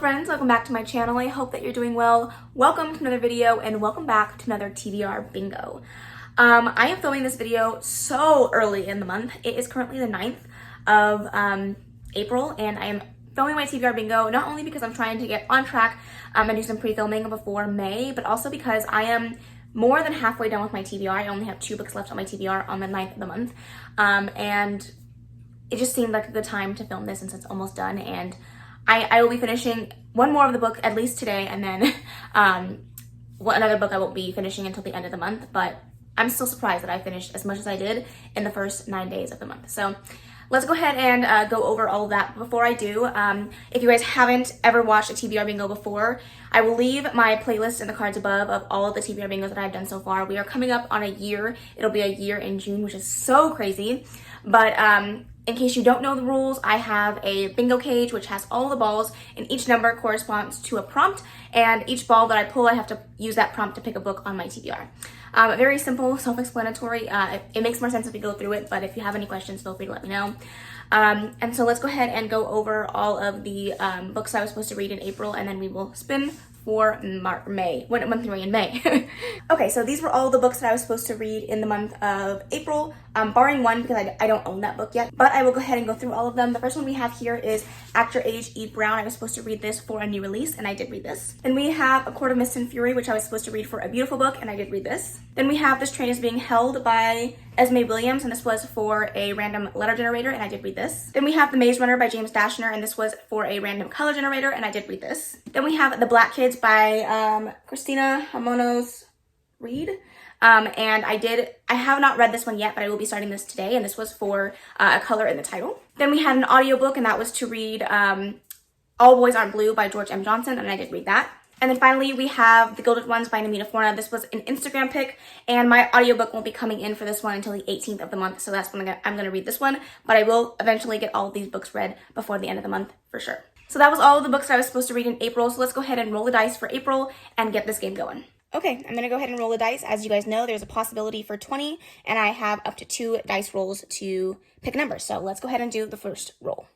friends, welcome back to my channel. I hope that you're doing well. Welcome to another video and welcome back to another TBR bingo. I am filming this video so early in the month. It is currently the 9th of April and I am filming my TBR bingo not only because I'm trying to get on track and do some pre-filming before May, but also because I am more than halfway done with my TBR. I only have 2 books left on my TBR on the 9th of the month, and it just seemed like a good time to film this since it's almost done, and I will be finishing one more of the book at least today, and then another book I won't be finishing until the end of the month, but I'm still surprised that I finished as much as I did in the first 9 days of the month. So let's go ahead and go over all of that. Before I do, if you guys haven't ever watched a TBR bingo before, I will leave my playlist in the cards above of all of the TBR bingos that I've done so far. We are coming up on a year. It'll be a year in June, which is so crazy. But in case you don't know the rules, I have a bingo cage which has all the balls, and each number corresponds to a prompt, and each ball that I pull, I have to use that prompt to pick a book on my TBR. Very simple, self-explanatory. It makes more sense if we go through it, but if you have any questions, feel free to let me know. And so let's go ahead and go over all of the books I was supposed to read in April, and then we will spin for May, when month we're in May. Okay, so these were all the books that I was supposed to read in the month of April, barring one because I don't own that book yet, but I will go ahead and go through all of them. The first one we have here is Actor Age Eve Brown. I was supposed to read this for a new release, and I did read this. Then we have A Court of Mist and Fury, which I was supposed to read for a beautiful book, and I did read this. Then we have This Train is Being Held by Esme Williams, and this was for a random letter generator, and I did read this. Then we have The Maze Runner by James Dashner, and this was for a random color generator, and I did read this. Then we have The Black Kids by Christina Jamonos Reed. And I have not read this one yet, but I will be starting this today, and this was for a color in the title. Then we had an audiobook, and that was to read All Boys Aren't Blue by George M. Johnson, and I did read that. And then finally, we have The Gilded Ones by Namita Forna. This was an Instagram pic, and my audiobook won't be coming in for this one until the 18th of the month, so that's when I'm going to read this one, but I will eventually get all of these books read before the end of the month for sure. So that was all of the books I was supposed to read in April, so let's go ahead and roll the dice for April and get this game going. Okay, I'm going to go ahead and roll the dice. As you guys know, there's a possibility for 20, and I have up to 2 dice rolls to pick a number, so let's go ahead and do the first roll.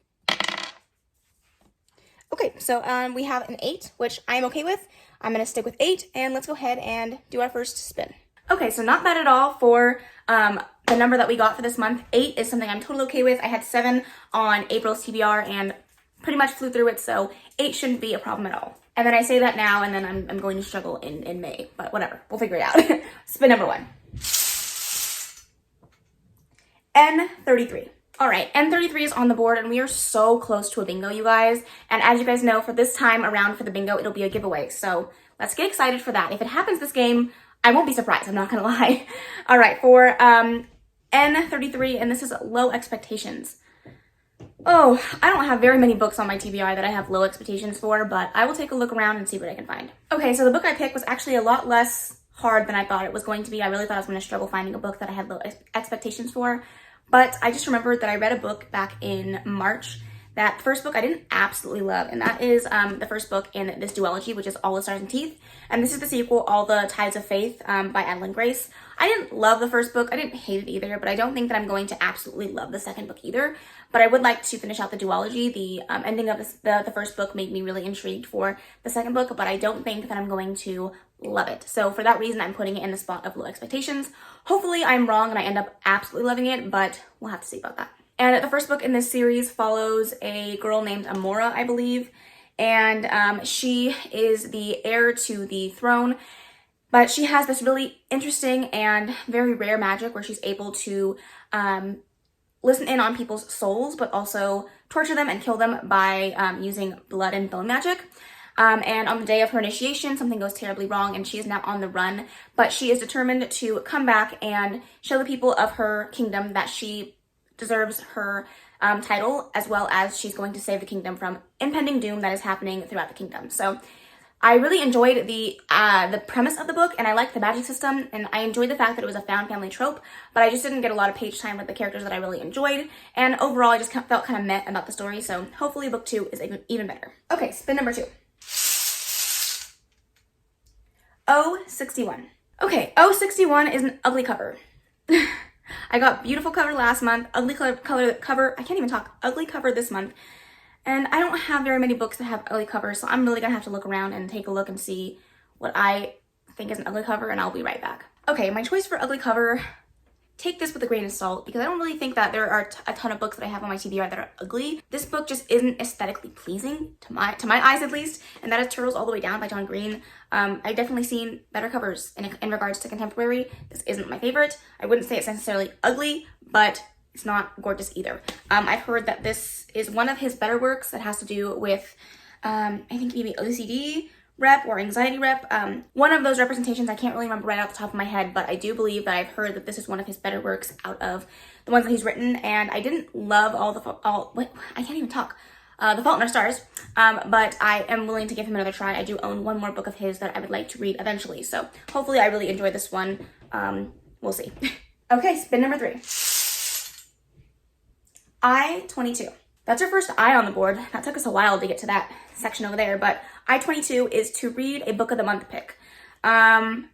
Okay, so we have an 8, which I'm okay with. I'm going to stick with 8, and let's go ahead and do our first spin. Okay, so not bad at all for the number that we got for this month. 8 is something I'm totally okay with. I had 7 on April's TBR and pretty much flew through it, so 8 shouldn't be a problem at all. And then I say that now, and then I'm going to struggle in May, but whatever, we'll figure it out. Spin number 1. N33. All right, N33 is on the board, and we are so close to a bingo, you guys. And as you guys know, for this time around for the bingo, it'll be a giveaway. So let's get excited for that. If it happens this game, I won't be surprised. I'm not gonna lie. All right, for N33, and this is Low Expectations. Oh, I don't have very many books on my TBR that I have low expectations for, but I will take a look around and see what I can find. Okay, so the book I picked was actually a lot less hard than I thought it was going to be. I really thought I was going to struggle finding a book that I had low expectations for. But I just remembered that I read a book back in March. That first book I didn't absolutely love, and that is the first book in this duology, which is All the Stars and Teeth. And this is the sequel, All the Tides of Faith by Adeline Grace. I didn't love the first book. I didn't hate it either, but I don't think that I'm going to absolutely love the second book either. But I would like to finish out the duology. The ending of the first book made me really intrigued for the second book, but I don't think that I'm going to love it. So for that reason, I'm putting it in the spot of low expectations. Hopefully I'm wrong and I end up absolutely loving it, but we'll have to see about that. And the first book in this series follows a girl named Amora, I believe, and she is the heir to the throne, but she has this really interesting and very rare magic where she's able to listen in on people's souls, but also torture them and kill them by using blood and bone magic. And on the day of her initiation, something goes terribly wrong and she is now on the run, but she is determined to come back and show the people of her kingdom that she deserves her title, as well as she's going to save the kingdom from impending doom that is happening throughout the kingdom. So I really enjoyed the premise of the book, and I liked the magic system, and I enjoyed the fact that it was a found family trope, but I just didn't get a lot of page time with the characters that I really enjoyed, and overall I just felt kind of meh about the story, so hopefully book 2 is even better. Okay, spin number 2. O61. Okay, O61 is an ugly cover. I got beautiful cover last month, ugly cover, I can't even talk, ugly cover this month, And I don't have very many books that have ugly covers, so I'm really gonna have to look around and take a look and see what I think is an ugly cover, and I'll be right back. Okay, my choice for ugly cover, take this with a grain of salt, because I don't really think that there are a ton of books that I have on my TBR that are ugly. This book just isn't aesthetically pleasing to my eyes, at least, and that is Turtles All the Way Down by John Green. I've definitely seen better covers in regards to contemporary. This isn't my favorite. I wouldn't say it's necessarily ugly, but it's not gorgeous either. I've heard that this is one of his better works that has to do with, I think maybe OCD rep or anxiety rep. One of those representations, I can't really remember right off the top of my head, but I do believe that I've heard that this is one of his better works out of the ones that he's written, and I didn't love The Fault in Our Stars, but I am willing to give him another try. I do own one more book of his that I would like to read eventually, so hopefully I really enjoy this one. We'll see. Okay, spin number 3. I-22. That's our first I on the board. That took us a while to get to that section over there, but I-22 is to read a book of the month pick. I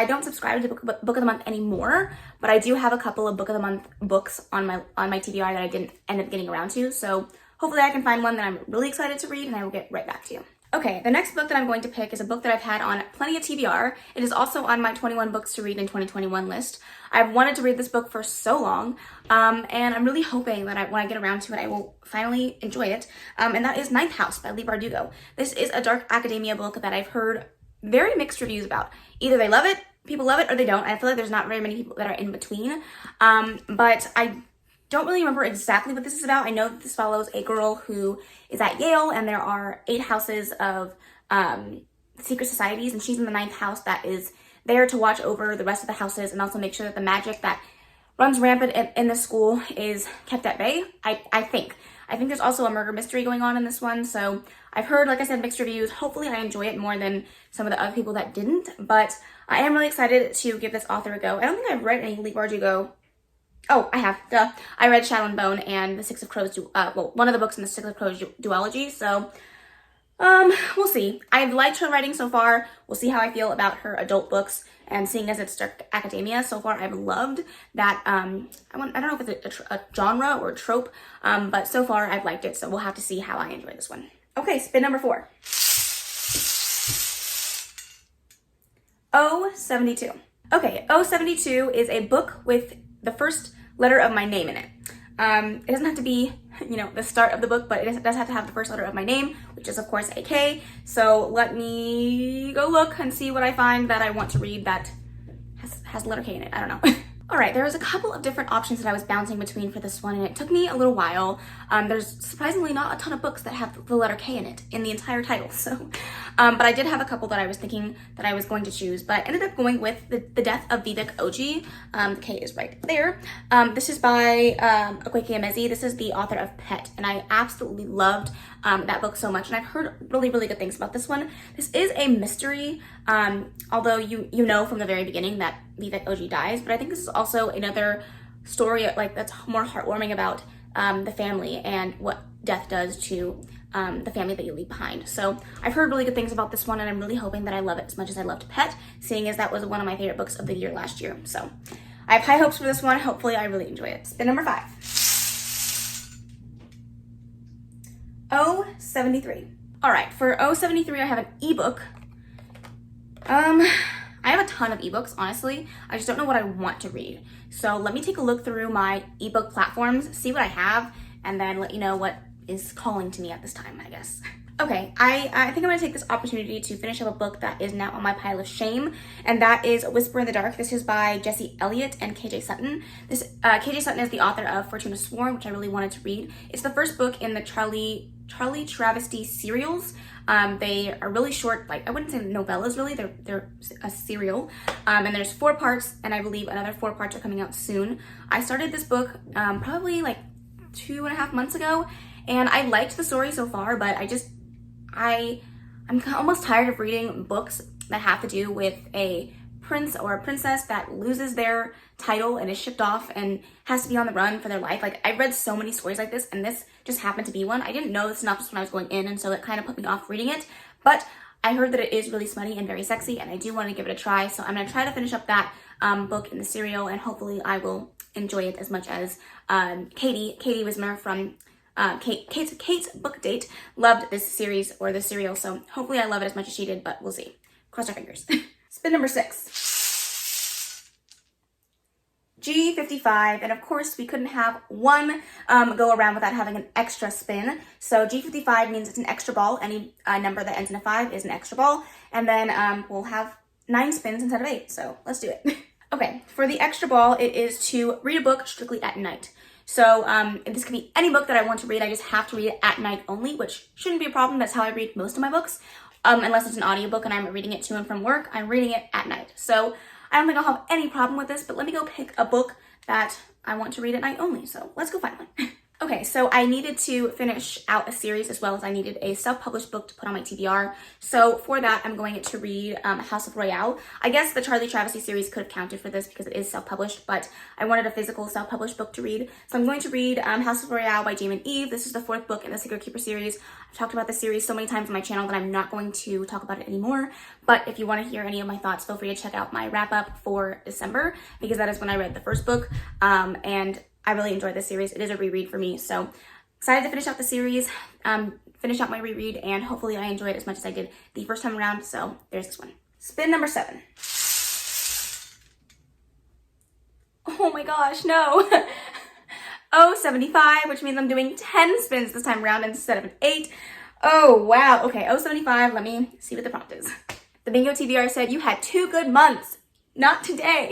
don't subscribe to book of the month anymore, but I do have a couple of book of the month books on my TBR that I didn't end up getting around to, so hopefully I can find one that I'm really excited to read, and I will get right back to you. Okay, the next book that I'm going to pick is a book that I've had on plenty of TBR. It is also on my 21 books to read in 2021 list. I've wanted to read this book for so long, and I'm really hoping that when I get around to it, I will finally enjoy it, and that is Ninth House by Leigh Bardugo. This is a dark academia book that I've heard very mixed reviews about. Either they love it, people love it, or they don't. I feel like there's not very many people that are in between, but I don't really remember exactly what this is about. I know that this follows a girl who is at Yale, and there are 8 houses of secret societies, and she's in the 9th house that is there to watch over the rest of the houses and also make sure that the magic that runs rampant in the school is kept at bay, I think. I think there's also a murder mystery going on in this one, so I've heard, like I said, mixed reviews. Hopefully I enjoy it more than some of the other people that didn't, but I am really excited to give this author a go. I don't think I've read any Leigh Bardugo. Oh, I have. Duh. I read Shadow and Bone and the Six of Crows, one of the books in the Six of Crows duology, so we'll see. I've liked her writing so far. We'll see how I feel about her adult books, and seeing as it's dark academia, so far I've loved that, I don't know if it's a genre or a trope, but so far I've liked it, so we'll have to see how I enjoy this one. Okay, spin number 4. O-72. Okay, O-72 is a book with the first letter of my name in it. It doesn't have to be, the start of the book, but it does have to have the first letter of my name, which is of course AK. So let me go look and see what I find that I want to read that has the letter K in it. I don't know. All right, there was a couple of different options that I was bouncing between for this one, and it took me a little while. There's surprisingly not a ton of books that have the letter K in it in the entire title, so. But I did have a couple that I was thinking that I was going to choose, but I ended up going with The Death of Vivek Oji. The K is right there. This is by Akwaeke Emezi. This is the author of Pet, and I absolutely loved that book so much, and I've heard really, really good things about this one. This is a mystery, although you know from the very beginning that Vivek Oji dies, but I think this is also another story that's more heartwarming about the family and what death does to the family that you leave behind. So I've heard really good things about this one, and I'm really hoping that I love it as much as I loved Pet, seeing as that was one of my favorite books of the year last year. So I have high hopes for this one. Hopefully I really enjoy it. Spin number 5. O-73. All right, for O-73, I have an ebook. I have a ton of ebooks, honestly. I just don't know what I want to read. So let me take a look through my ebook platforms, see what I have, and then let you know what is calling to me at this time, I guess. Okay, I think I'm gonna take this opportunity to finish up a book that is now on my pile of shame, and that is Whisper in the Dark. This is by Jessie Elliott and KJ Sutton. KJ Sutton is the author of Fortuna Sworn, which I really wanted to read. It's the first book in the Charlie Travesty serials. They are really short, I wouldn't say novellas really, they're a serial. And there's 4 parts, and I believe another 4 parts are coming out soon. I started this book probably 2.5 months ago, and I liked the story so far, but I'm almost tired of reading books that have to do with a prince or a princess that loses their title and is shipped off and has to be on the run for their life. I've read so many stories like this, and this just happened to be one. I didn't know the synopsis when I was going in, and so it kind of put me off reading it, but I heard that it is really smutty and very sexy, and I do want to give it a try, so I'm going to try to finish up that book in the serial, and hopefully I will enjoy it as much as Katie Wismer from Kate's book date loved this series or this serial, so hopefully I love it as much as she did, but we'll see. Cross our fingers. Spin number 6. G55, and of course we couldn't have one go around without having an extra spin. So G55 means it's an extra ball. Any number that ends in a 5 is an extra ball, and then we'll have 9 spins instead of 8, so let's do it. Okay, for the extra ball, it is to read a book strictly at night. So this could be any book that I want to read. I just have to read it at night only, which shouldn't be a problem. That's how I read most of my books. Unless it's an audiobook and I'm reading it to and from work, I'm reading it at night. So I don't think I'll have any problem with this, but let me go pick a book that I want to read at night only. So let's go find one. Okay, so I needed to finish out a series as well as I needed a self-published book to put on my TBR. So for that, I'm going to read House of Royale. I guess the Charlie Travesty series could have counted for this because it is self-published, but I wanted a physical self-published book to read. So I'm going to read House of Royale by Jaime and Eve. This is the 4th book in the Secret Keeper series. I've talked about this series so many times on my channel that I'm not going to talk about it anymore. But if you want to hear any of my thoughts, feel free to check out my wrap-up for December because that is when I read the 1st book. And I really enjoyed this series. It is a reread for me, so excited to finish out the series, finish out my reread, and hopefully I enjoy it as much as I did the first time around, so there's this one. Spin number 7. Oh my gosh, no. Oh, 75, which means I'm doing 10 spins this time around instead of an 8. Oh, wow. Okay, oh, 75, let me see what the prompt is. The Bingo TBR said, you had 2 good months. Not today.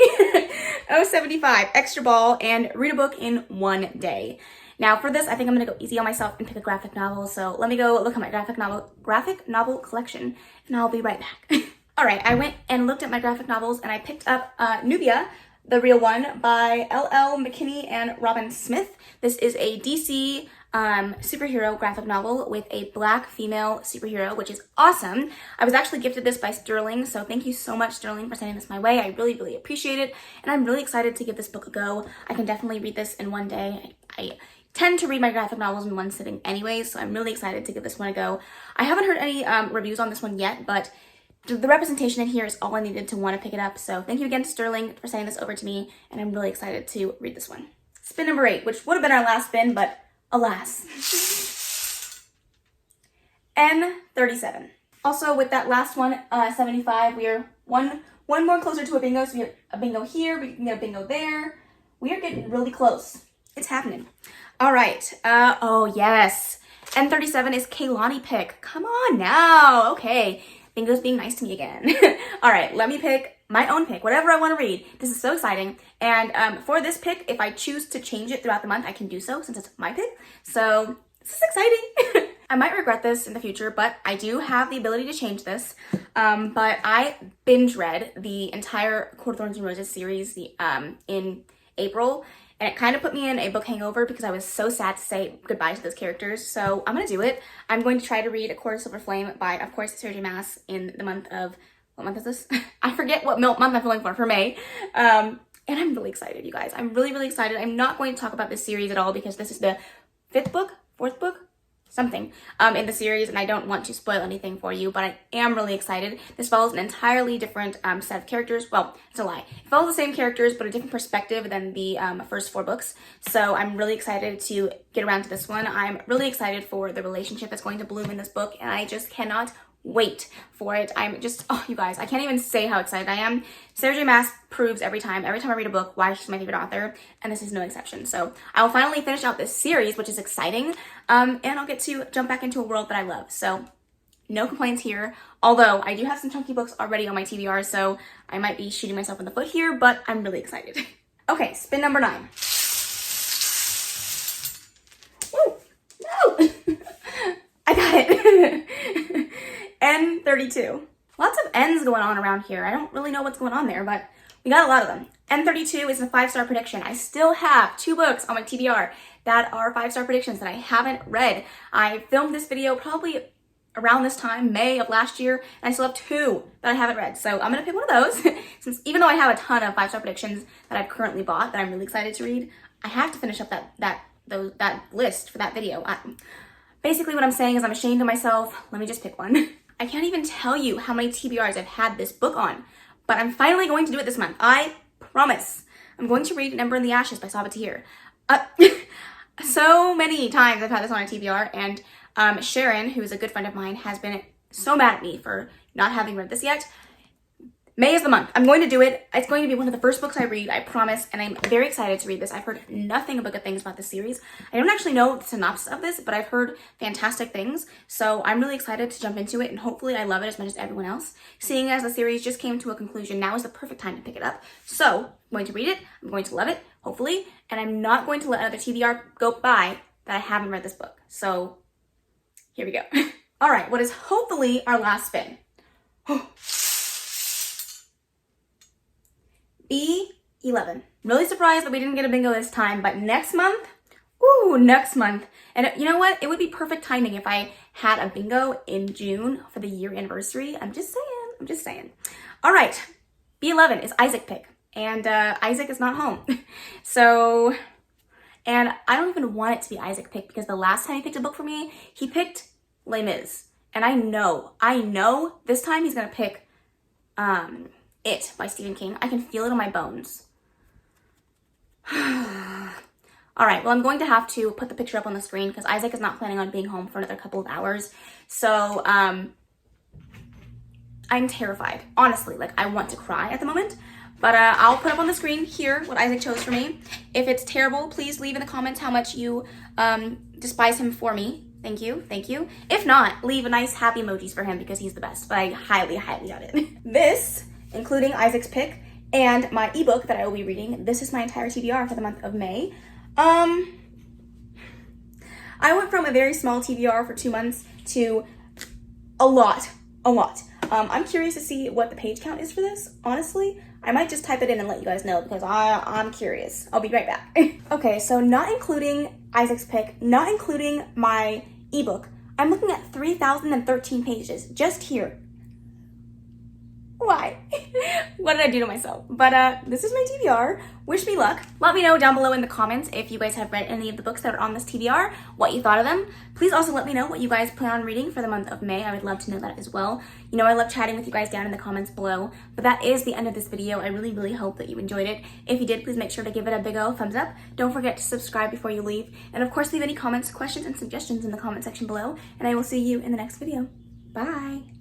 Oh, 75, extra ball, and read a book in 1 day. Now for this, I think I'm gonna go easy on myself and pick a graphic novel. So let me go look at my graphic novel collection, and I'll be right back. All right, I went and looked at my graphic novels, and I picked up Nubia, the real one, by L.L. McKinney and Robin Smith. This is a DC superhero graphic novel with a Black female superhero, which is awesome. I was actually gifted this by Sterling, so thank you so much, Sterling, for sending this my way. I really, really appreciate it, and I'm really excited to give this book a go. I can definitely read this in 1 day. I tend to read my graphic novels in one sitting anyway, so I'm really excited to give this one a go. I haven't heard any reviews on this one yet, but the representation in here is all I needed to want to pick it up, so thank you again to Sterling for sending this over to me, and I'm really excited to read this one. Spin number 8, which would have been our last spin, but alas. N37. Also, with that last one, 75, we are one more closer to a bingo. So we have a bingo here, we can get a bingo there. We are getting really close. It's happening. All right. Oh, yes. N37 is Kaylani pick. Come on now. Okay. Bingo's being nice to me again. All right. Let me pick my own pick, whatever I want to read. This is so exciting. And for this pick, if I choose to change it throughout the month, I can do so since it's my pick. So this is exciting. I might regret this in the future, but I do have the ability to change this. But I binge read the entire Court of Thorns and Roses series in April. And it kind of put me in a book hangover because I was so sad to say goodbye to those characters. So I'm going to do it. I'm going to try to read A Court of Silver Flame by, of course, Sarah J. Maas in the month of, what month is this? I forget what month I'm feeling for May. And I'm really excited, you guys. I'm really, really excited. I'm not going to talk about this series at all because this is the 5th book, 4th book, something in the series, and I don't want to spoil anything for you, but I am really excited. This follows an entirely different set of characters. Well, it's a lie. It follows the same characters, but a different perspective than the first 4 books. So I'm really excited to get around to this one. I'm really excited for the relationship that's going to bloom in this book, and I just cannot wait for it. I'm just, oh, you guys, I can't even say how excited I am. Sarah J. Maas proves every time I read a book why she's my favorite author, and this is no exception. So I will finally finish out this series, which is exciting, and I'll get to jump back into a world that I love. So no complaints here, although I do have some chunky books already on my TBR, so I might be shooting myself in the foot here, but I'm really excited. Okay, spin number 9. Woo! No! I got it. N32. Lots of N's going on around here. I don't really know what's going on there, but we got a lot of them. N32 is a 5-star prediction. I still have 2 books on my TBR that are 5-star predictions that I haven't read. I filmed this video probably around this time, May of last year, and I still have 2 that I haven't read. So I'm gonna pick one of those. Since even though I have a ton of 5-star predictions that I've currently bought that I'm really excited to read, I have to finish up that list for that video. Basically what I'm saying is I'm ashamed of myself. Let me just pick one. I can't even tell you how many TBRs I've had this book on, but I'm finally going to do it this month. I promise. I'm going to read An Ember in the Ashes by Sabaa Tahir. So many times I've had this on a TBR, and Sharon, who is a good friend of mine, has been so mad at me for not having read this yet. May is the month. I'm going to do it. It's going to be one of the first books I read, I promise, and I'm very excited to read this. I've heard nothing but good things about this series. I don't actually know the synopsis of this, but I've heard fantastic things, so I'm really excited to jump into it, and hopefully I love it as much as everyone else. Seeing as the series just came to a conclusion, now is the perfect time to pick it up. So, I'm going to read it, I'm going to love it, hopefully, and I'm not going to let another TBR go by that I haven't read this book. So, here we go. All right, what is hopefully our last spin? B11. I'm really surprised that we didn't get a bingo this time, but next month, next month. And you know what? It would be perfect timing if I had a bingo in June for the year anniversary. I'm just saying. All right, B11 is Isaac pick, and Isaac is not home. So, and I don't even want it to be Isaac pick because the last time he picked a book for me, he picked Les Mis. And I know this time he's gonna pick It by Stephen King. I can feel it in my bones. All right, well, I'm going to have to put the picture up on the screen because Isaac is not planning on being home for another couple of hours. So, I'm terrified. Honestly, like, I want to cry at the moment. But I'll put up on the screen here what Isaac chose for me. If it's terrible, please leave in the comments how much you despise him for me. Thank you, thank you. If not, leave a nice happy emojis for him because he's the best. But I highly, highly doubt it. This, including Isaac's pick and my ebook that I will be reading, this is my entire TBR for the month of May. I went from a very small TBR for 2 months to a lot. I'm curious to see what the page count is for this, honestly. I might just type it in and let you guys know because I'm curious. I'll be right back. Okay, so not including Isaac's pick, not including my ebook, I'm looking at 3,013 pages just here. Why? What did I do to myself? But this is my TBR. Wish me luck. Let me know down below in the comments if you guys have read any of the books that are on this TBR, what you thought of them. Please also let me know what you guys plan on reading for the month of May. I would love to know that as well. You know, I love chatting with you guys down in the comments below. But that is the end of this video. I really, really hope that you enjoyed it. If you did, please make sure to give it a big ol' thumbs up. Don't forget to subscribe before you leave. And of course, leave any comments, questions, and suggestions in the comment section below. And I will see you in the next video. Bye!